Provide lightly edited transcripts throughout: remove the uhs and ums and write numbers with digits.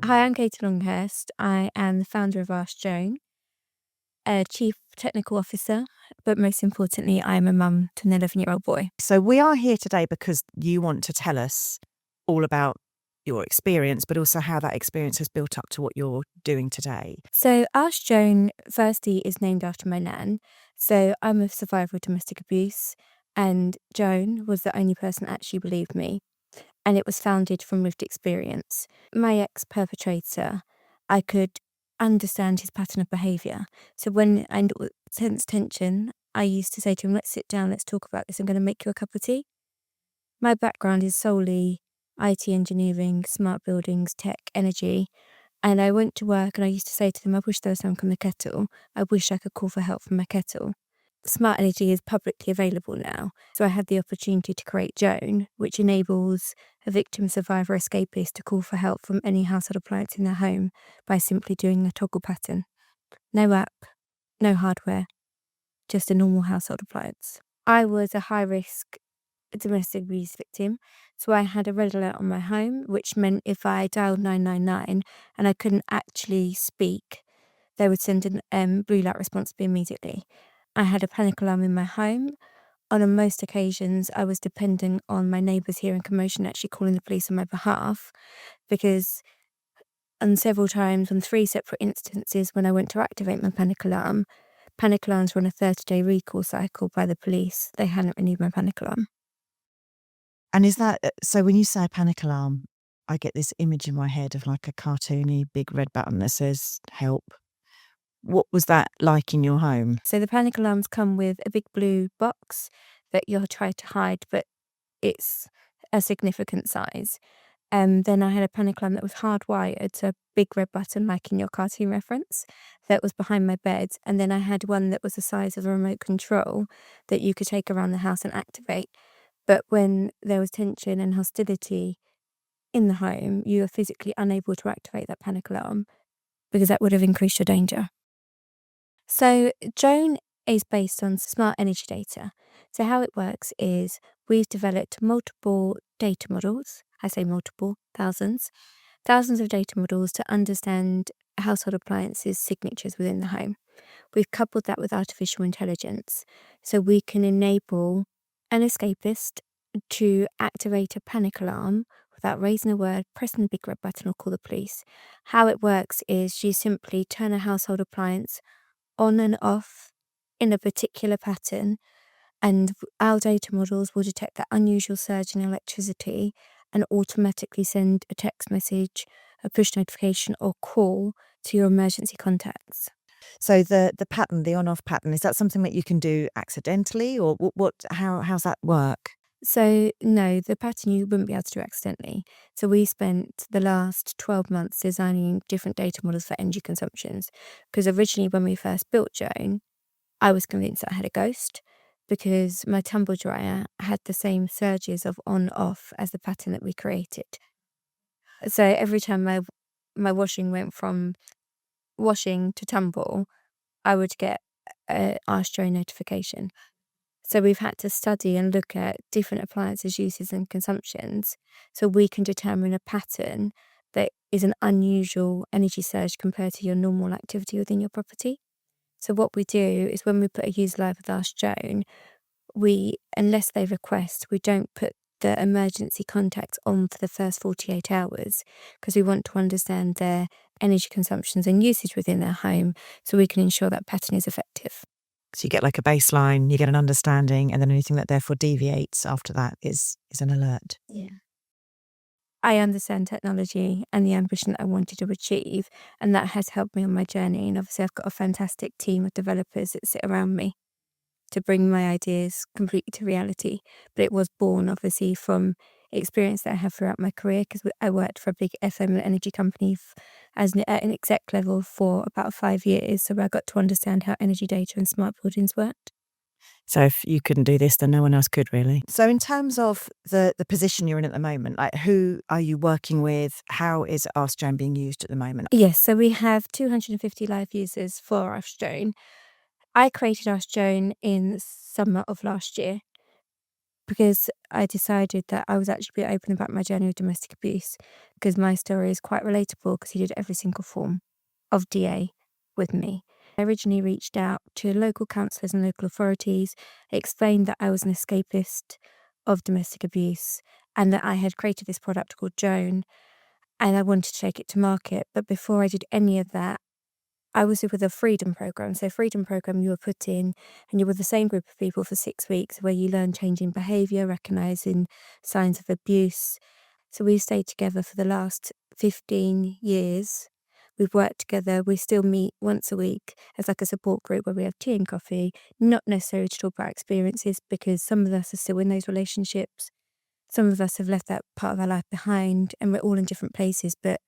Hi, I'm Katie Longhurst. I am the founder of Ask Joan, a chief technical officer, but most importantly, I am a mum to an 11-year-old boy. So we are here today because you want to tell us all about your experience, but also how that experience has built up to what you're doing today. So, Ask Joan, firstly, is named after my nan. So, I'm a survivor of domestic abuse, and Joan was the only person that actually believed me. And it was founded from lived experience. My ex-perpetrator, I could understand his pattern of behaviour. So when I sensed tension, I used to say to him, let's sit down, let's talk about this. I'm going to make you a cup of tea. My background is solely IT engineering, smart buildings, tech, energy. And I went to work and I used to say to them, I wish there was something on the kettle. I wish I could call for help from my kettle. Smart energy is publicly available now. So I had the opportunity to create Joan, which enables a victim, survivor, escapist to call for help from any household appliance in their home by simply doing a toggle pattern. No app, no hardware, just a normal household appliance. I was a high-risk domestic abuse victim, so I had a red alert on my home, which meant if I dialed 999 and I couldn't actually speak, they would send a blue light response to me immediately. I had a panic alarm in my home. On most occasions, I was dependent on my neighbours hearing commotion actually calling the police on my behalf, because on several times, on 3 separate instances when I went to activate my panic alarms were on a 30-day recall cycle by the police. They hadn't renewed my panic alarm. And is that so? When you say panic alarm, I get this image in my head of like a cartoony big red button that says help. What was that like in your home? So the panic alarms come with a big blue box that you'll try to hide, but it's a significant size. Then I had a panic alarm that was hardwired to a big red button, like in your cartoon reference, that was behind my bed. And then I had one that was the size of a remote control that you could take around the house and activate. But when there was tension and hostility in the home, you were physically unable to activate that panic alarm because that would have increased your danger. So Joan is based on smart energy data. So how it works is we've developed multiple data models. I say multiple, thousands of data models to understand household appliances signatures within the home. We've coupled that with artificial intelligence so we can enable an escapist to activate a panic alarm without raising a word, pressing the big red button or call the police. How it works is you simply turn a household appliance on and off in a particular pattern, and our data models will detect that unusual surge in electricity and automatically send a text message, a push notification or call to your emergency contacts. So the pattern, the on-off pattern, is that something that you can do accidentally, or how's that work? So no, the pattern you wouldn't be able to do accidentally. So we spent the last 12 months designing different data models for energy consumptions, because originally when we first built Joan, I was convinced that I had a ghost because my tumble dryer had the same surges of on-off as the pattern that we created. So every time my washing went from washing to tumble, I would get a Ask Joan notification. So we've had to study and look at different appliances uses and consumptions so we can determine a pattern that is an unusual energy surge compared to your normal activity within your property. So what we do is when we put a user live with Ask Joan, unless they request, we don't put the emergency contacts on for the first 48 hours because we want to understand their energy consumptions and usage within their home so we can ensure that pattern is effective. So you get like a baseline, you get an understanding, and then anything that therefore deviates after that is an alert. Yeah. I understand technology and the ambition that I wanted to achieve, and that has helped me on my journey. And obviously, I've got a fantastic team of developers that sit around me to bring my ideas completely to reality. But it was born, obviously, from experience that I have throughout my career because I worked for a big FM energy company at an exec level for about 5 years. So I got to understand how energy data and smart buildings worked. So if you couldn't do this, then no one else could, really. So in terms of the position you're in at the moment, like who are you working with? How is Ask Joan being used at the moment? Yes, so we have 250 live users for Ask Joan. I created Ask Joan in summer of last year. because I decided that I was actually a bit open about my journey of domestic abuse, because my story is quite relatable because he did every single form of DA with me. I originally reached out to local councillors and local authorities, explained that I was an escapist of domestic abuse and that I had created this product called Joan and I wanted to take it to market. But before I did any of that, I was with a freedom program. So freedom program, you were put in and you're with the same group of people for 6 weeks where you learn changing behaviour, recognising signs of abuse. So we stayed together for the last 15 years. We've worked together. We still meet once a week as like a support group where we have tea and coffee, not necessarily to talk about experiences because some of us are still in those relationships. Some of us have left that part of our life behind and we're all in different places. But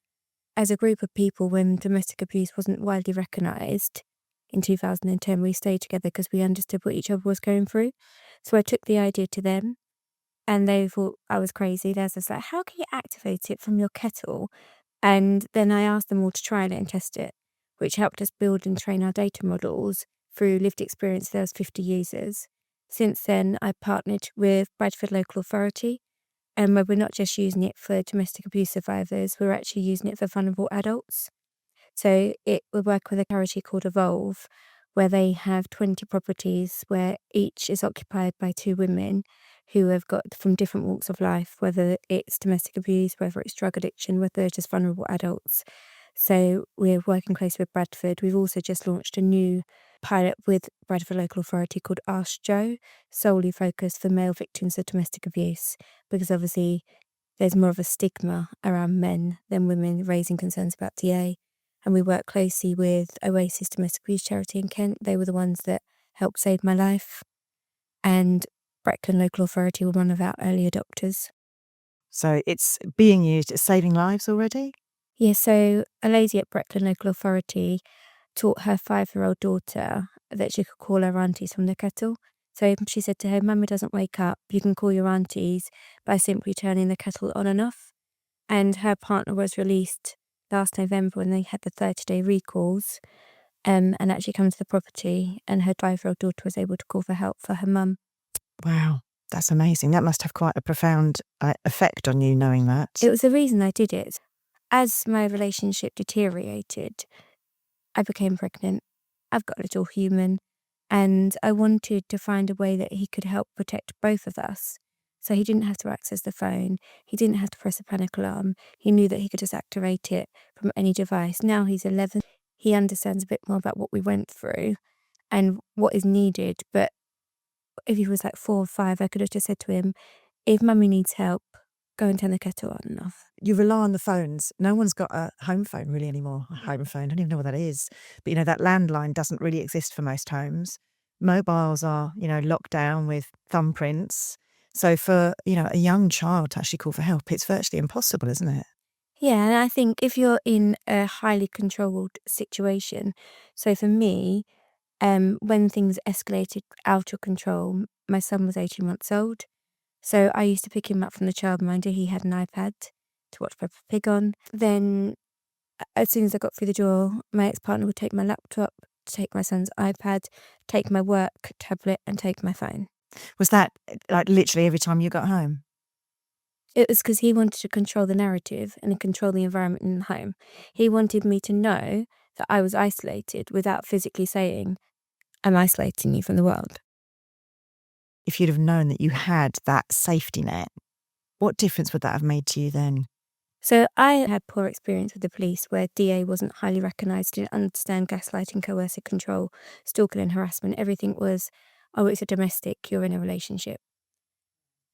as a group of people, when domestic abuse wasn't widely recognised in 2010, we stayed together because we understood what each other was going through. So I took the idea to them and they thought I was crazy. There's this like, how can you activate it from your kettle? And then I asked them all to trial it and test it, which helped us build and train our data models through lived experience. There was 50 users. Since then, I partnered with Bradford Local Authority, and where we're not just using it for domestic abuse survivors, we're actually using it for vulnerable adults. So we work with a charity called Evolve, where they have 20 properties where each is occupied by 2 women who have got from different walks of life, whether it's domestic abuse, whether it's drug addiction, whether they're just vulnerable adults. So we're working closely with Bradford. We've also just launched a new pilot with Bradford Local Authority called Ask Joan, solely focused for male victims of domestic abuse, because obviously there's more of a stigma around men than women raising concerns about DA. And we work closely with Oasis Domestic Abuse Charity in Kent. They were the ones that helped save my life. And Brecon Local Authority were one of our early adopters. So it's being used, it's saving lives already? Yeah, so a lady at Brecon Local Authority taught her 5-year-old daughter that she could call her aunties from the kettle. So she said to her, Mummy doesn't wake up, you can call your aunties by simply turning the kettle on and off. And her partner was released last November when they had the 30-day recalls and actually come to the property, and her 5-year-old daughter was able to call for help for her mum. Wow, that's amazing. That must have quite a profound effect on you knowing that. It was the reason I did it. As my relationship deteriorated, I became pregnant. I've got a little human, and I wanted to find a way that he could help protect both of us. So he didn't have to access the phone. He didn't have to press a panic alarm. He knew that he could just activate it from any device. Now he's 11. He understands a bit more about what we went through and what is needed. But if he was like 4 or 5, I could have just said to him, if Mummy needs help, go and turn the kettle on and off. You rely on the phones. No one's got a home phone really anymore. A home phone, I don't even know what that is. But, that landline doesn't really exist for most homes. Mobiles are, locked down with thumbprints. So for, a young child to actually call for help, it's virtually impossible, isn't it? Yeah, and I think if you're in a highly controlled situation, so for me, when things escalated out of control, my son was 18 months old. So I used to pick him up from the childminder. He had an iPad to watch Peppa Pig on. Then as soon as I got through the door, my ex-partner would take my laptop, take my son's iPad, take my work tablet and take my phone. Was that like literally every time you got home? It was because he wanted to control the narrative and control the environment in the home. He wanted me to know that I was isolated without physically saying, I'm isolating you from the world. If you'd have known that you had that safety net, what difference would that have made to you then? So I had poor experience with the police where DA wasn't highly recognised, didn't understand gaslighting, coercive control, stalking and harassment. Everything was, oh, it's a domestic, you're in a relationship.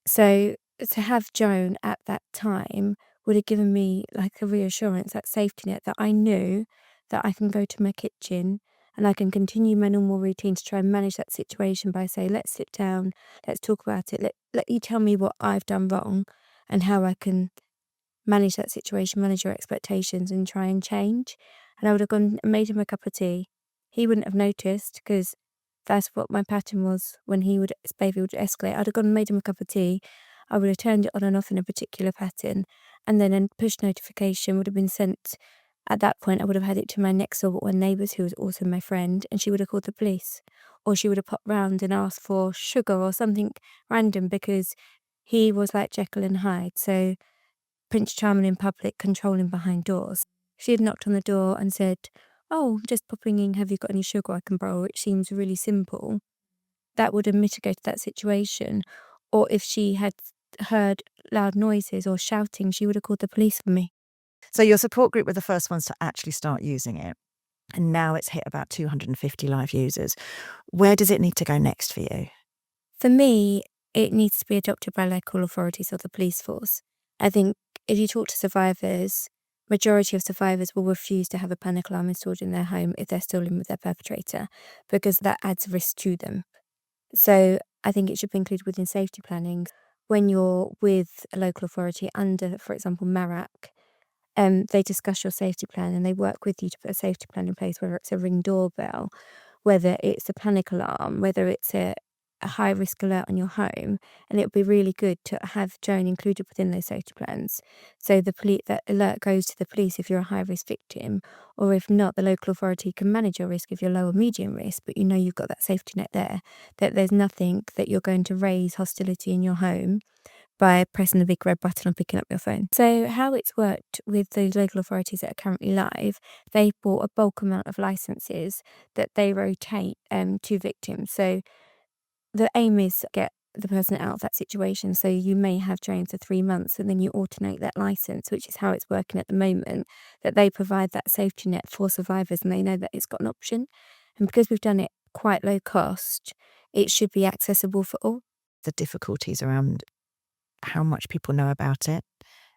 So to have Joan at that time would have given me like a reassurance, that safety net, that I knew that I can go to my kitchen and I can continue my normal routine to try and manage that situation by saying, let's sit down, let's talk about it, let you tell me what I've done wrong and how I can manage that situation, manage your expectations and try and change. And I would have gone and made him a cup of tea. He wouldn't have noticed because that's what my pattern was when his behaviour would escalate. I'd have gone and made him a cup of tea. I would have turned it on and off in a particular pattern. And then a push notification would have been sent. At that point, I would have had it to my next door one neighbours who was also my friend, and she would have called the police. or she would have popped round and asked for sugar or something random because he was like Jekyll and Hyde. So Prince Charming in public, controlling behind doors. She had knocked on the door and said, "Oh, just popping in, have you got any sugar I can borrow?" Which seems really simple. That would have mitigated that situation. Or if she had heard loud noises or shouting, she would have called the police for me. So your support group were the first ones to actually start using it. And now it's hit about 250 live users. Where does it need to go next for you? For me, it needs to be adopted by local authorities or the police force. I think if you talk to survivors, majority of survivors will refuse to have a panic alarm installed in their home if they're still living with their perpetrator, because that adds risk to them. So I think it should be included within safety planning. When you're with a local authority under, for example, MARAC, they discuss your safety plan and they work with you to put a safety plan in place, whether it's a Ring doorbell, whether it's a panic alarm, whether it's a high risk alert on your home. And it would be really good to have Joan included within those safety plans. So that alert goes to the police if you're a high risk victim, or if not, the local authority can manage your risk if you're low or medium risk, but you know you've got that safety net there, that there's nothing that you're going to raise hostility in your home by pressing the big red button or picking up your phone. So how it's worked with the local authorities that are currently live, they've bought a bulk amount of licenses that they rotate to victims. So the aim is to get the person out of that situation. So you may have Joan for 3 months and then you alternate that license, which is how it's working at the moment, that they provide that safety net for survivors and they know that it's got an option. And because we've done it quite low cost, it should be accessible for all. The difficulties around how much people know about it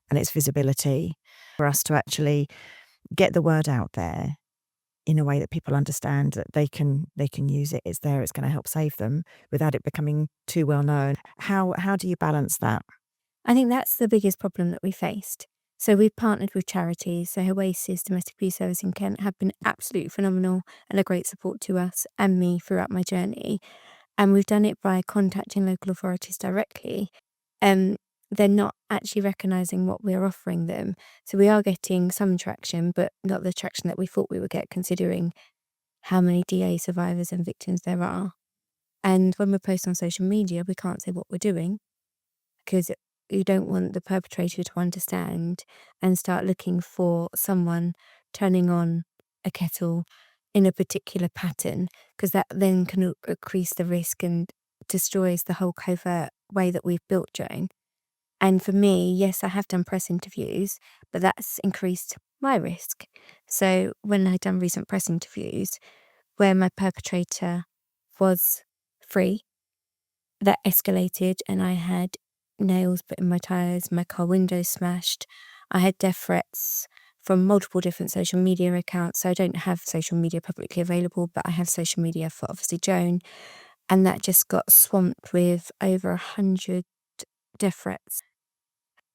and its visibility, for us to actually get the word out there in a way that people understand that they can use it, it's there, it's going to help save them without it becoming too well known. How do you balance that? I think that's the biggest problem that we faced. So we've partnered with charities. So Oasis Domestic Abuse Service in Kent have been absolutely phenomenal and a great support to us and me throughout my journey. And we've done it by contacting local authorities directly. They're not actually recognising what we're offering them. So we are getting some traction, but not the traction that we thought we would get, considering how many DA survivors and victims there are. And when we post on social media, we can't say what we're doing because you don't want the perpetrator to understand and start looking for someone turning on a kettle in a particular pattern, because that then can increase the risk and destroys the whole covert way that we've built Joan. And for me, yes, I have done press interviews, but that's increased my risk. So when I'd done recent press interviews where my perpetrator was free, that escalated and I had nails put in my tyres, my car windows smashed. I had death threats from multiple different social media accounts. So I don't have social media publicly available, but I have social media for obviously Joan. And that just got swamped with over 100 death threats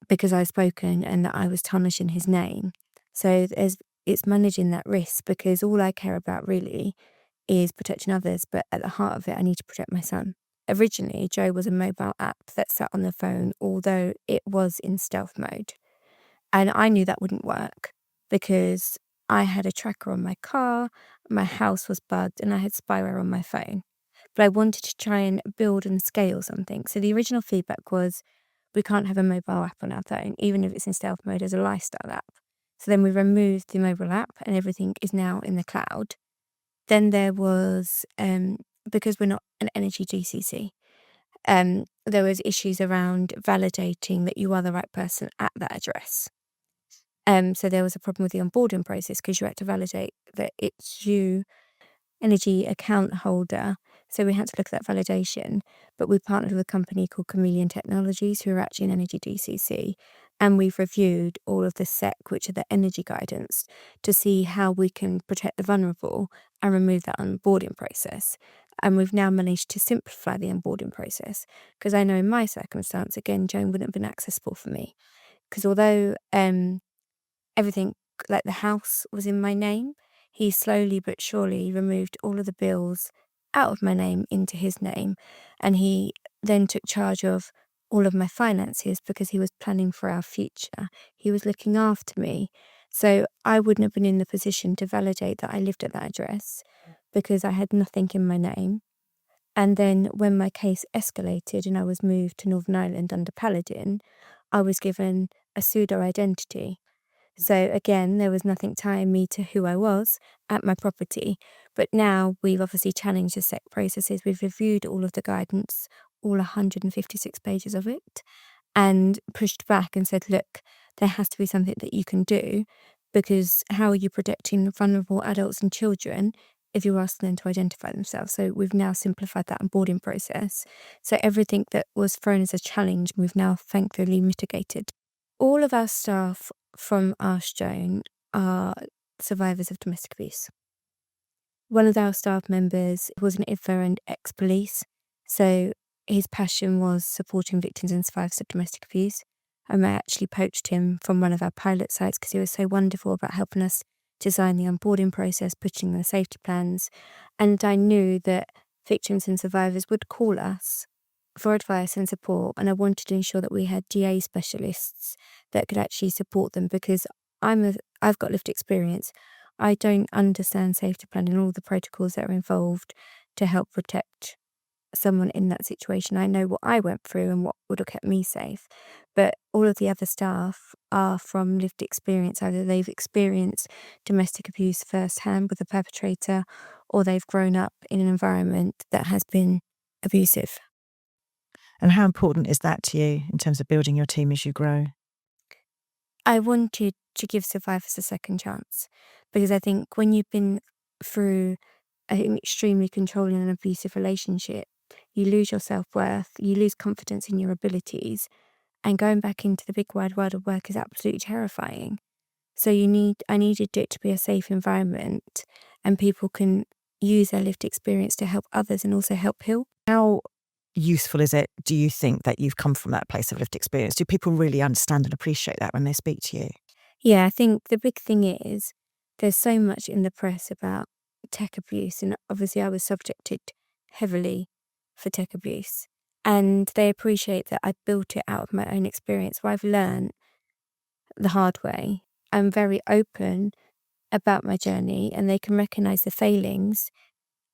because I've spoken and that I was tarnishing his name. So it's managing that risk, because all I care about really is protecting others, but at the heart of it, I need to protect my son. Originally, Joe was a mobile app that sat on the phone, although it was in stealth mode. And I knew that wouldn't work because I had a tracker on my car, my house was bugged, and I had spyware on my phone. But I wanted to try and build and scale something. So the original feedback was, we can't have a mobile app on our phone, even if it's in stealth mode as a lifestyle app. So then we removed the mobile app and everything is now in the cloud. Then there was, because we're not an energy GCC, there was issues around validating that you are the right person at that address. So there was a problem with the onboarding process because you had to validate that it's you, energy account holder. So we had to look at that validation, but we partnered with a company called Chameleon Technologies, who are actually an energy DCC, and we've reviewed all of the SEC, which are the energy guidance, to see how we can protect the vulnerable and remove that onboarding process. And we've now managed to simplify the onboarding process, because I know in my circumstance, again, Joan wouldn't have been accessible for me, because although everything, like the house, was in my name, he slowly but surely removed all of the bills out of my name into his name. And he then took charge of all of my finances because he was planning for our future. He was looking after me. So I wouldn't have been in the position to validate that I lived at that address because I had nothing in my name. And then when my case escalated and I was moved to Northern Ireland under Paladin, I was given a pseudo identity. So again, there was nothing tying me to who I was at my property. But now we've obviously challenged the SEC processes. We've reviewed all of the guidance, all 156 pages of it, and pushed back and said, look, there has to be something that you can do, because how are you protecting vulnerable adults and children if you're asking them to identify themselves? So we've now simplified that onboarding process. So everything that was thrown as a challenge, we've now thankfully mitigated. All of our staff from Ask Joan are survivors of domestic abuse. One of our staff members was an IFA and ex-police, so his passion was supporting victims and survivors of domestic abuse. And I actually poached him from one of our pilot sites because he was so wonderful about helping us design the onboarding process, putting in the safety plans. And I knew that victims and survivors would call us for advice and support, and I wanted to ensure that we had DA specialists that could actually support them, because I've got lived experience. I don't understand safety planning and all the protocols that are involved to help protect someone in that situation. I know what I went through and what would have kept me safe, but all of the other staff are from lived experience. Either they've experienced domestic abuse firsthand with the perpetrator, or they've grown up in an environment that has been abusive. And how important is that to you in terms of building your team as you grow? I wanted to give survivors a second chance, because I think when you've been through an extremely controlling and abusive relationship, you lose your self-worth, you lose confidence in your abilities, and going back into the big wide world of work is absolutely terrifying. So I needed it to be a safe environment, and people can use their lived experience to help others and also help heal. How useful is it, do you think, that you've come from that place of lived experience? Do people really understand and appreciate that when they speak to you? Yeah, I think the big thing is there's so much in the press about tech abuse, and obviously I was subjected heavily for tech abuse. And they appreciate that I built it out of my own experience, where I've learned the hard way. I'm very open about my journey, and they can recognize the failings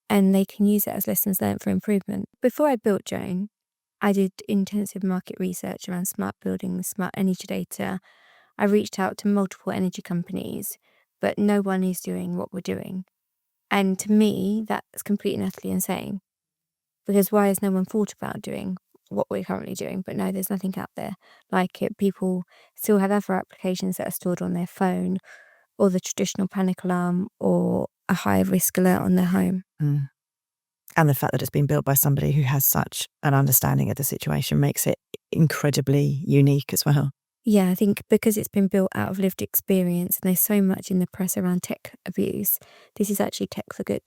and they can use it as lessons learned for improvement. Before I built Joan, I did intensive market research around smart buildings, smart energy data. I reached out to multiple energy companies, but no one is doing what we're doing. And to me, that's completely and utterly insane. Because why has no one thought about doing what we're currently doing? But no, there's nothing out there like it. People still have other applications that are stored on their phone, or the traditional panic alarm, or a high risk alert on their home. Mm. And the fact that it's been built by somebody who has such an understanding of the situation makes it incredibly unique as well. Yeah, I think because it's been built out of lived experience and there's so much in the press around tech abuse, this is actually tech for good.